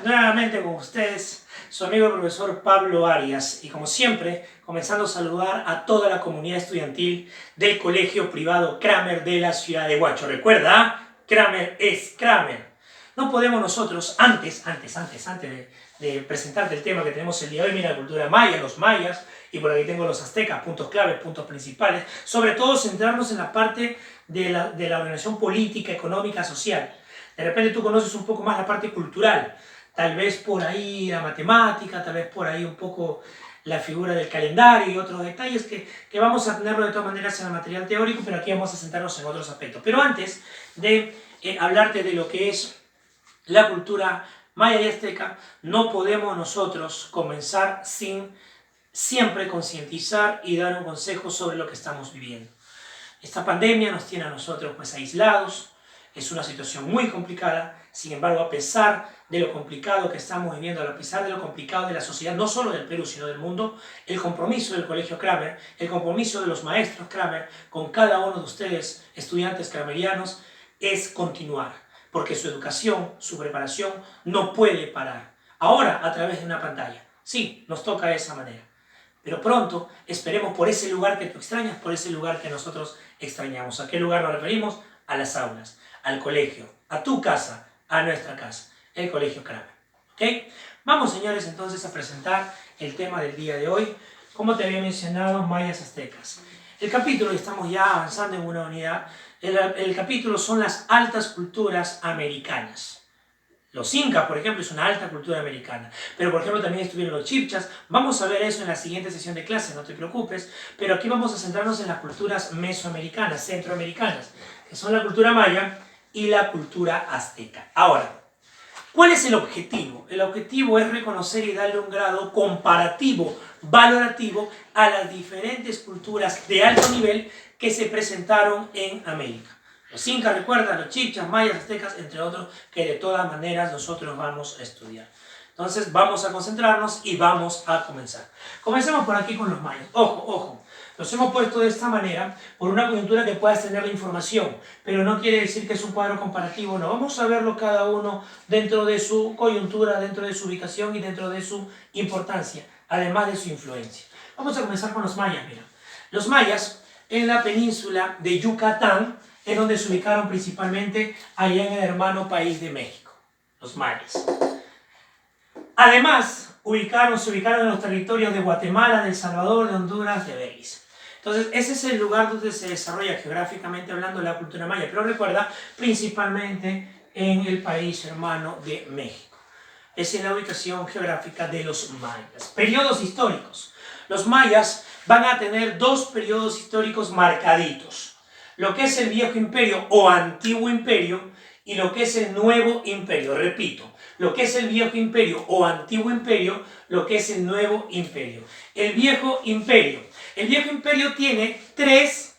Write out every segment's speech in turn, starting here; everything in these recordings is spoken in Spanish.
Nuevamente con ustedes, su amigo el profesor Pablo Arias, y como siempre, comenzando a saludar a toda la comunidad estudiantil del Colegio Privado Kramer de la ciudad de Huacho. Recuerda, Kramer es Kramer. No podemos nosotros, antes de presentarte el tema que tenemos el día de hoy, mira, la cultura maya, los mayas, y por aquí tengo los aztecas, puntos clave, puntos principales, sobre todo centrarnos en la parte de la organización política, económica, social. De repente tú conoces un poco más la parte cultural, tal vez por ahí la matemática, tal vez por ahí un poco la figura del calendario y otros detalles que vamos a tenerlo de todas maneras en el material teórico, pero aquí vamos a centrarnos en otros aspectos. Pero antes de hablarte de lo que es la cultura maya y azteca, no podemos nosotros comenzar sin siempre concientizar y dar un consejo sobre lo que estamos viviendo. Esta pandemia nos tiene a nosotros pues aislados, es una situación muy complicada. Sin embargo, a pesar de lo complicado que estamos viviendo, a pesar de lo complicado de la sociedad, no solo del Perú, sino del mundo, el compromiso del Colegio Kramer, el compromiso de los maestros Kramer con cada uno de ustedes, estudiantes kramerianos, es continuar, porque su educación, su preparación no puede parar. Ahora, a través de una pantalla. Sí, nos toca de esa manera. Pero pronto esperemos por ese lugar que tú extrañas, por ese lugar que nosotros extrañamos. ¿A qué lugar nos referimos? A las aulas, al colegio, a tu casa, a nuestra casa, el Colegio Kramer. ¿Ok? Vamos, señores, entonces a presentar el tema del día de hoy. Como te había mencionado, mayas aztecas. El capítulo, y estamos ya avanzando en una unidad, el capítulo son las altas culturas americanas. Los incas, por ejemplo, es una alta cultura americana. Pero, por ejemplo, también estuvieron los chibchas. Vamos a ver eso en la siguiente sesión de clase, no te preocupes. Pero aquí vamos a centrarnos en las culturas mesoamericanas, centroamericanas, que son la cultura maya y la cultura azteca. Ahora, ¿cuál es el objetivo? El objetivo es reconocer y darle un grado comparativo, valorativo, a las diferentes culturas de alto nivel que se presentaron en América. Los incas, recuerda, los chibchas, mayas, aztecas, entre otros, que de todas maneras nosotros vamos a estudiar. Entonces vamos a concentrarnos y vamos a comenzar. Comencemos por aquí con los mayas. Ojo, ojo. Los hemos puesto de esta manera por una coyuntura que puedas tener la información, pero no quiere decir que es un cuadro comparativo, no. Vamos a verlo cada uno dentro de su coyuntura, dentro de su ubicación y dentro de su importancia, además de su influencia. Vamos a comenzar con los mayas, mira. Los mayas en la península de Yucatán es donde se ubicaron principalmente allá en el hermano país de México, los mayas. Además, se ubicaron en los territorios de Guatemala, de El Salvador, de Honduras, de Belice. Entonces, ese es el lugar donde se desarrolla geográficamente hablando la cultura maya, pero recuerda, principalmente en el país hermano de México. Esa es la ubicación geográfica de los mayas. Periodos históricos. Los mayas van a tener dos periodos históricos marcaditos. Lo que es el viejo imperio o antiguo imperio y lo que es el nuevo imperio. Repito, lo que es el viejo imperio o antiguo imperio, lo que es el nuevo imperio. El viejo imperio tiene tres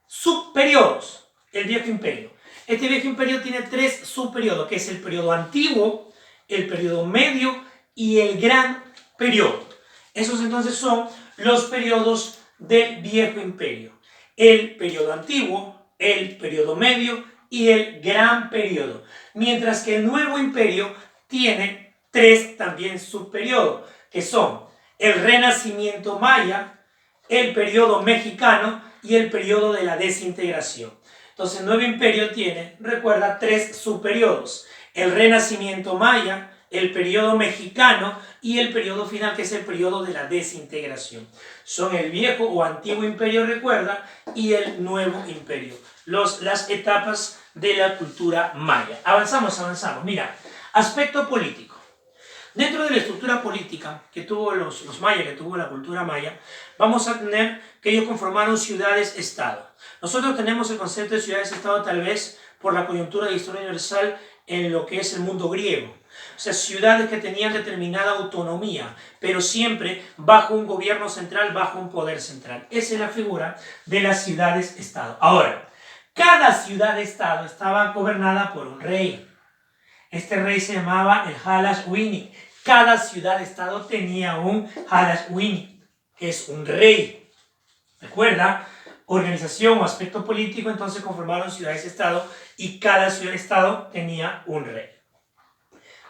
subperiodos. El viejo imperio. Este viejo imperio tiene tres subperiodos, que es el periodo antiguo, el periodo medio y el gran periodo. Esos entonces son los periodos del viejo imperio. El periodo antiguo, el periodo medio y el gran periodo. Mientras que el nuevo imperio tiene tres también subperiodos, que son el renacimiento maya, el periodo mexicano y el periodo de la desintegración. Entonces el nuevo imperio tiene, recuerda, tres subperiodos: el renacimiento maya, el periodo mexicano y el periodo final, que es el periodo de la desintegración. Son el viejo o antiguo imperio, recuerda, y el nuevo imperio. Las etapas de la cultura maya. Avanzamos. Mira, aspecto político. Dentro de la estructura política que tuvo los mayas, que tuvo la cultura maya, vamos a tener que ellos conformaron ciudades-estado. Nosotros tenemos el concepto de ciudades-estado tal vez por la coyuntura de historia universal en lo que es el mundo griego. O sea, ciudades que tenían determinada autonomía, pero siempre bajo un gobierno central, bajo un poder central. Esa es la figura de las ciudades-estado. Ahora, cada ciudad-estado estaba gobernada por un rey. Este rey se llamaba el Halashwini. Cada ciudad-estado tenía un Halashwini, que es un rey. Recuerda, organización o aspecto político, entonces conformaron ciudades-estado y cada ciudad-estado tenía un rey.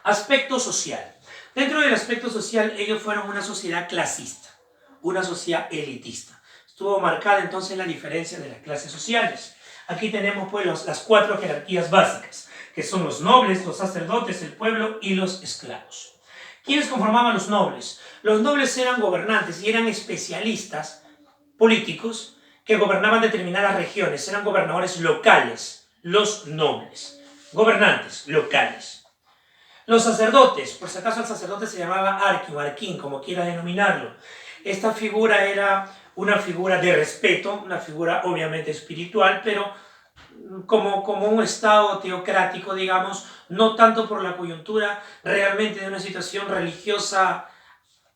Aspecto social. Dentro del aspecto social, ellos fueron una sociedad clasista, una sociedad elitista. Estuvo marcada entonces la diferencia de las clases sociales. Aquí tenemos pues las 4 jerarquías básicas, que son los nobles, los sacerdotes, el pueblo y los esclavos. ¿Quiénes conformaban los nobles? Los nobles eran gobernantes y eran especialistas políticos que gobernaban determinadas regiones, eran gobernadores locales, los nobles, gobernantes locales. Los sacerdotes, por si acaso el sacerdote se llamaba arquim, arquín, como quiera denominarlo. Esta figura era una figura de respeto, una figura obviamente espiritual, pero como un estado teocrático, digamos, no tanto por la coyuntura realmente de una situación religiosa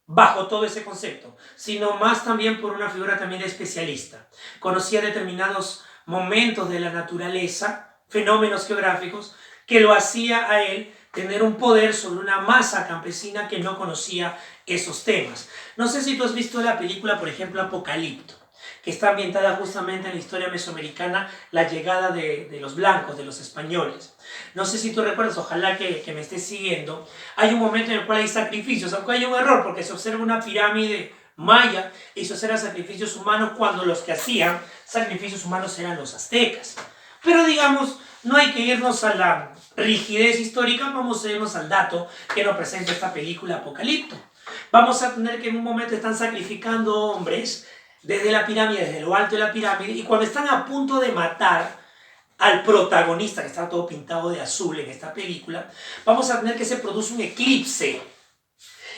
bajo todo ese concepto, sino más también por una figura también de especialista. Conocía determinados momentos de la naturaleza, fenómenos geográficos, que lo hacía a él tener un poder sobre una masa campesina que no conocía esos temas. No sé si tú has visto la película, por ejemplo, Apocalipto, que está ambientada justamente en la historia mesoamericana, la llegada de los blancos, de los españoles. No sé si tú recuerdas, ojalá que me estés siguiendo, hay un momento en el cual hay sacrificios, aunque hay un error, porque se observa una pirámide maya y se observan sacrificios humanos cuando los que hacían sacrificios humanos eran los aztecas. Pero digamos, no hay que irnos a la rigidez histórica, vamos a irnos al dato que nos presenta esta película Apocalipto. Vamos a tener que en un momento están sacrificando hombres desde la pirámide, desde lo alto de la pirámide, y cuando están a punto de matar al protagonista, que está todo pintado de azul en esta película, vamos a tener que se produce un eclipse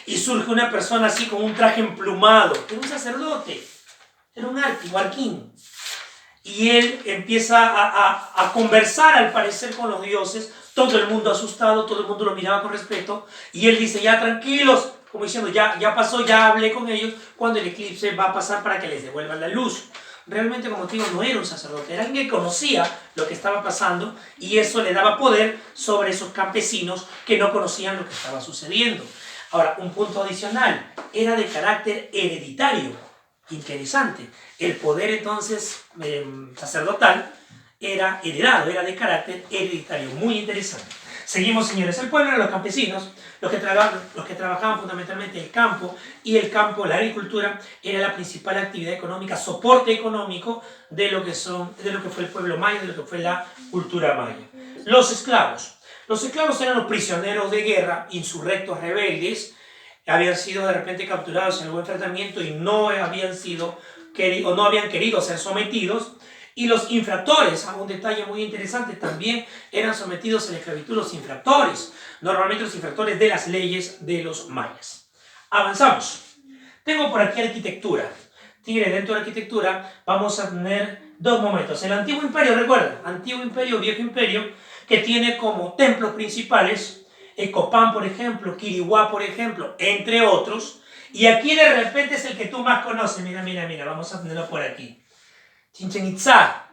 y surge una persona así con un traje emplumado, que era un sacerdote, era un arquín, y él empieza a conversar al parecer con los dioses, todo el mundo asustado, todo el mundo lo miraba con respeto, y él dice, ya tranquilos, como diciendo, ya pasó, ya hablé con ellos, cuando el eclipse va a pasar para que les devuelvan la luz. Realmente, como te digo, no era un sacerdote, era alguien que conocía lo que estaba pasando y eso le daba poder sobre esos campesinos que no conocían lo que estaba sucediendo. Ahora, un punto adicional, era de carácter hereditario. Interesante. El poder entonces sacerdotal era heredado, era de carácter hereditario. Muy interesante. Seguimos, señores. El pueblo eran los campesinos, los que trabajaban fundamentalmente el campo, y el campo, la agricultura, era la principal actividad económica, soporte económico de lo que fue el pueblo maya, de lo que fue la cultura maya. Los esclavos. Los esclavos eran los prisioneros de guerra, insurrectos, rebeldes, habían sido de repente capturados en algún enfrentamiento y no habían querido ser sometidos. Y los infractores, un detalle muy interesante, también eran sometidos a la esclavitud los infractores, normalmente los infractores de las leyes de los mayas. Avanzamos. Tengo por aquí arquitectura. Tigre, dentro de la arquitectura vamos a tener 2 momentos. El antiguo imperio, recuerda, antiguo imperio, viejo imperio, que tiene como templos principales Copán, por ejemplo, Quiriguá, por ejemplo, entre otros. Y aquí de repente es el que tú más conoces. Mira, vamos a tenerlo por aquí. Chichén Itzá,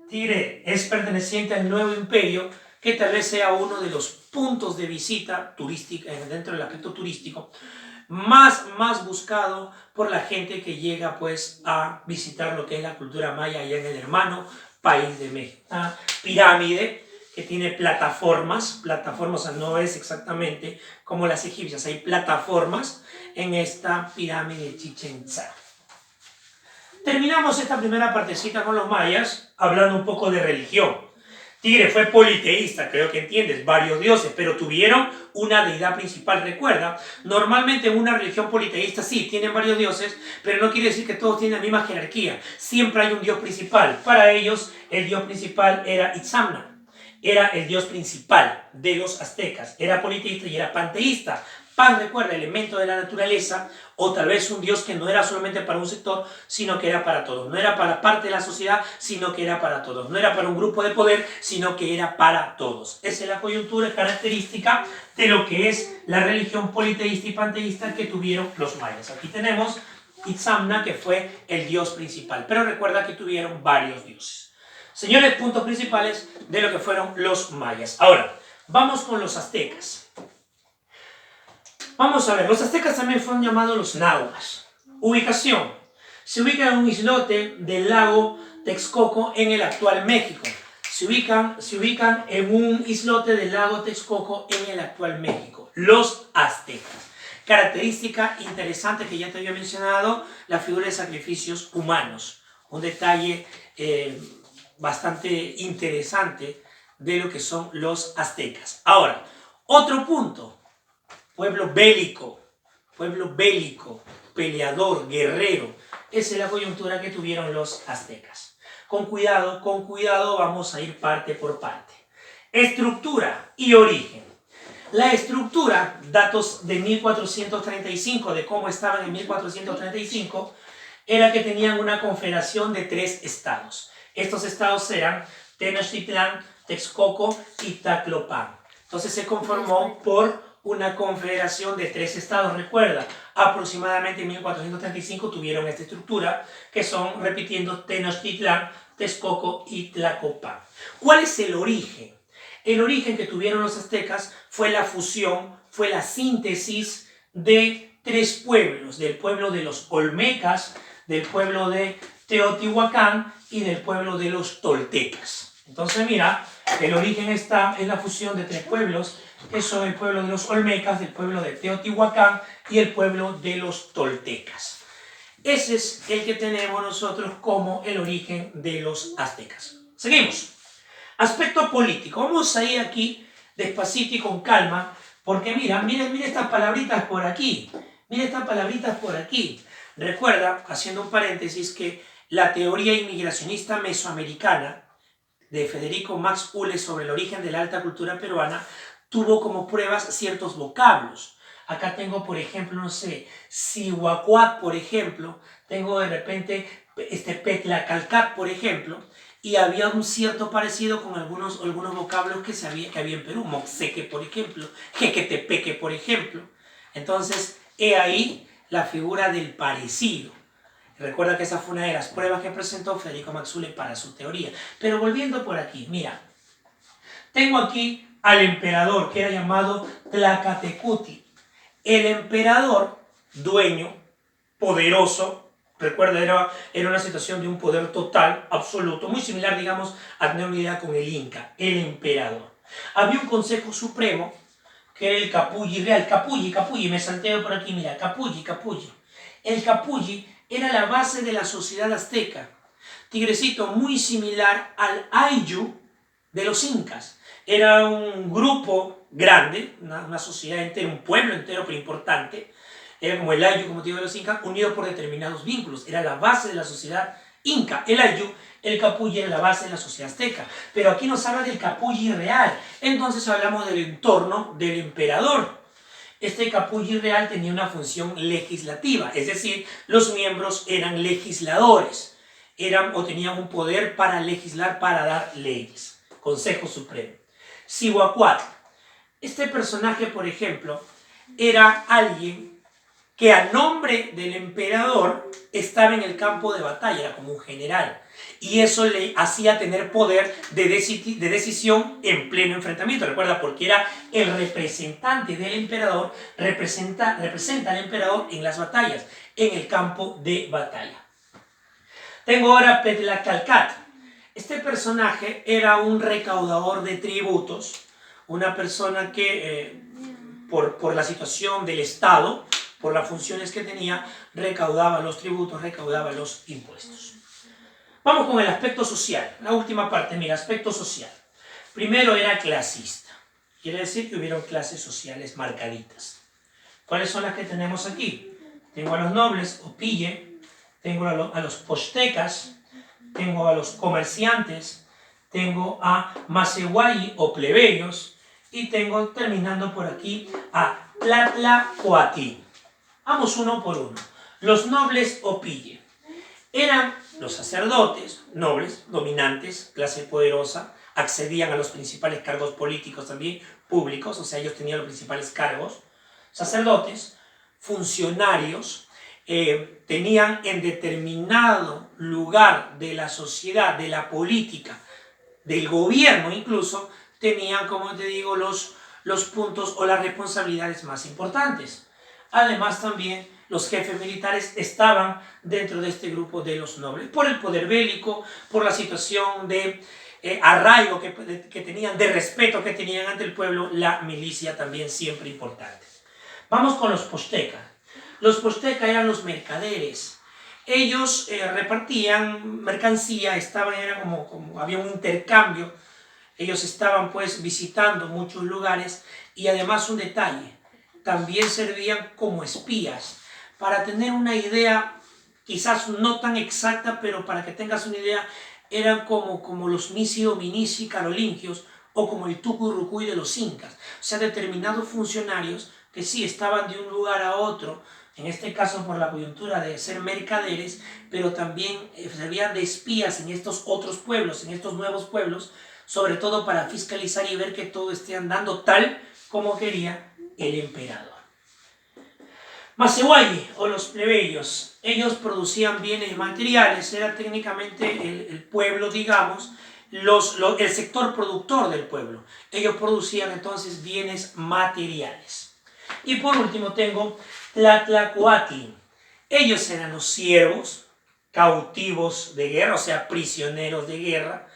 Tigre, es perteneciente al nuevo imperio, que tal vez sea uno de los puntos de visita turística, dentro del aspecto turístico, más buscado por la gente que llega pues a visitar lo que es la cultura maya allá en el hermano país de México. Una pirámide que tiene plataformas, no es exactamente como las egipcias, hay plataformas en esta pirámide de Chichén Itzá. Terminamos esta primera partecita con los mayas hablando un poco de religión. Tigre fue politeísta, creo que entiendes, varios dioses, pero tuvieron una deidad principal. Recuerda, normalmente en una religión politeísta sí, tienen varios dioses, pero no quiere decir que todos tienen la misma jerarquía. Siempre hay un dios principal. Para ellos, el dios principal era Itzamna. Era el dios principal de los aztecas. Era politeísta y era panteísta. Pan, recuerda, elemento de la naturaleza, o tal vez un dios que no era solamente para un sector, sino que era para todos. No era para parte de la sociedad, sino que era para todos. No era para un grupo de poder, sino que era para todos. Esa es la coyuntura característica de lo que es la religión politeísta y panteísta que tuvieron los mayas. Aquí tenemos Itzamna, que fue el dios principal, pero recuerda que tuvieron varios dioses. Señores, puntos principales de lo que fueron los mayas. Ahora, vamos con los aztecas. Vamos a ver, los aztecas también fueron llamados los náhuatl. Ubicación. Se ubica en un islote del lago Texcoco en el actual México. se ubican en un islote del lago Texcoco en el actual México, los aztecas. Característica interesante que ya te había mencionado, la figura de sacrificios humanos. Un detalle bastante interesante de lo que son los aztecas. Ahora, otro punto, pueblo bélico, peleador, guerrero. Esa es la coyuntura que tuvieron los aztecas. Con cuidado vamos a ir parte por parte. Estructura y origen. La estructura, datos de 1435, de cómo estaban en 1435, era que tenían una confederación de 3 estados. Estos estados eran Tenochtitlán, Texcoco y Taclopan. Entonces se conformó por una confederación de 3 estados. Recuerda, aproximadamente en 1435 tuvieron esta estructura, que son, repitiendo, Tenochtitlán, Texcoco y Tlacopan. ¿Cuál es el origen? El origen que tuvieron los aztecas fue la fusión, fue la síntesis de 3 pueblos, del pueblo de los olmecas, del pueblo de Teotihuacán y del pueblo de los toltecas. Entonces mira, el origen está en la fusión de 3 pueblos, que son el pueblo de los olmecas, el pueblo de Teotihuacán y el pueblo de los toltecas. Ese es el que tenemos nosotros como el origen de los aztecas. Seguimos. Aspecto político. Vamos a ir aquí despacito y con calma, porque mira estas palabritas por aquí. Mira estas palabritas por aquí. Recuerda, haciendo un paréntesis, que la teoría inmigracionista mesoamericana de Federico Max Uhle sobre el origen de la alta cultura peruana tuvo como pruebas ciertos vocablos. Acá tengo, por ejemplo, no sé, Cihuacuat, por ejemplo. Tengo de repente Petlacalcat, por ejemplo. Y había un cierto parecido con algunos vocablos que había en Perú. Moxeque, por ejemplo. Jequetepeque, por ejemplo. Entonces, he ahí la figura del parecido. Recuerda que esa fue una de las pruebas que presentó Federico Max Uhle para su teoría. Pero volviendo por aquí, mira. Tengo aquí al emperador, que era llamado Tlacatecuhtli. El emperador, dueño, poderoso, recuerda, era una situación de un poder total, absoluto, muy similar, digamos, a tener una idea con el Inca, el emperador. Había un consejo supremo, que era el Capulli real. Capulli, me salteo por aquí, mira, Capulli. El Capulli era la base de la sociedad azteca. Tigrecito, muy similar al Ayllu de los incas. Era un grupo grande, una sociedad entera, un pueblo entero, pero importante. Era como el Ayllu, como te digo, de los incas, unido por determinados vínculos. Era la base de la sociedad inca. El Ayllu, el Capulli era la base de la sociedad azteca. Pero aquí nos habla del Capulli real. Entonces hablamos del entorno del emperador. Este Capulli real tenía una función legislativa, es decir, los miembros eran legisladores, tenían un poder para legislar, para dar leyes. Consejo Supremo. Cihuacuatl. Este personaje, por ejemplo, era alguien que a nombre del emperador estaba en el campo de batalla, era como un general, y eso le hacía tener poder de decisión en pleno enfrentamiento. Recuerda, porque era el representante del emperador, representa al emperador en las batallas, en el campo de batalla. Tengo ahora Petlacalcat. Este personaje era un recaudador de tributos, una persona que por la situación del Estado, por las funciones que tenía, recaudaba los tributos, recaudaba los impuestos. Vamos con el aspecto social, la última parte, mira, aspecto social. Primero era clasista, quiere decir que hubieron clases sociales marcaditas. ¿Cuáles son las que tenemos aquí? Tengo a los nobles o pille, tengo a los postecas, tengo a los comerciantes, tengo a macehuayi o plebeyos, y tengo, terminando por aquí, a Tlatlacoatl. Vamos uno por uno. Los nobles o pille eran los sacerdotes, nobles, dominantes, clase poderosa, accedían a los principales cargos políticos también, públicos, o sea, ellos tenían los principales cargos. Sacerdotes, funcionarios, tenían en determinado lugar de la sociedad, de la política, del gobierno incluso, tenían, como te digo, los puntos o las responsabilidades más importantes. Además también los jefes militares estaban dentro de este grupo de los nobles, por el poder bélico, por la situación de arraigo que tenían, de respeto que tenían ante el pueblo, la milicia también siempre importante. Vamos con los postecas. Los postecas eran los mercaderes. Ellos repartían mercancía, era como había un intercambio. Ellos estaban pues visitando muchos lugares y además un detalle, también servían como espías para tener una idea, quizás no tan exacta, pero para que tengas una idea, eran como los Misi o Minici carolingios o como el Tucurucuy de los incas, o sea, determinados funcionarios que sí estaban de un lugar a otro, en este caso por la coyuntura de ser mercaderes, pero también servían de espías en estos otros pueblos, en estos nuevos pueblos, sobre todo para fiscalizar y ver que todo esté andando tal como quería el emperador. Masehuayi o los plebeyos, ellos producían bienes materiales, era técnicamente el pueblo, digamos, el sector productor del pueblo. Ellos producían entonces bienes materiales. Y por último tengo Tlatlacuatli. Ellos eran los siervos, cautivos de guerra, o sea, prisioneros de guerra.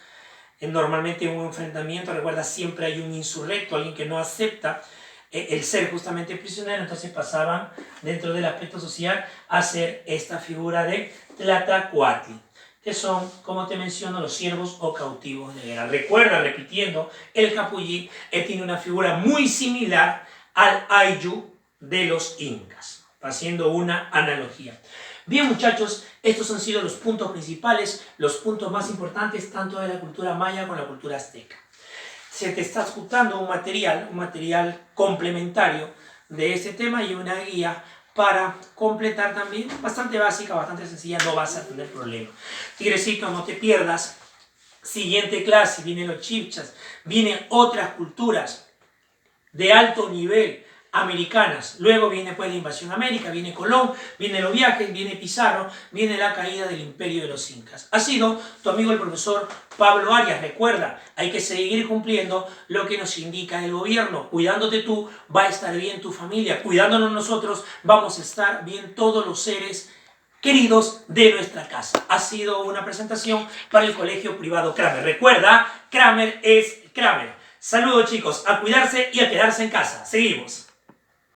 Normalmente en un enfrentamiento, recuerda, siempre hay un insurrecto, alguien que no acepta el ser justamente prisionero, entonces pasaban dentro del aspecto social a ser esta figura de Tlatlacuatli, que son, como te menciono, los siervos o cautivos de guerra. Recuerda, repitiendo, el capulli tiene una figura muy similar al ayllu de los incas, haciendo una analogía. Bien, muchachos, estos han sido los puntos principales, los puntos más importantes tanto de la cultura maya como de la cultura azteca. Se te está adjuntando un material complementario de este tema y una guía para completar también, bastante básica, bastante sencilla, no vas a tener problema. Tigrecito, no te pierdas. Siguiente clase, vienen los chibchas, vienen otras culturas de alto nivel, americanas. Luego viene pues la invasión a América, viene Colón, vienen los viajes, viene Pizarro, viene la caída del imperio de los incas. Ha sido tu amigo el profesor Pablo Arias. Recuerda, hay que seguir cumpliendo lo que nos indica el gobierno. Cuidándote tú, va a estar bien tu familia. Cuidándonos nosotros, vamos a estar bien todos los seres queridos de nuestra casa. Ha sido una presentación para el Colegio Privado Kramer. Recuerda, Kramer es Kramer. Saludos chicos, a cuidarse y a quedarse en casa. Seguimos.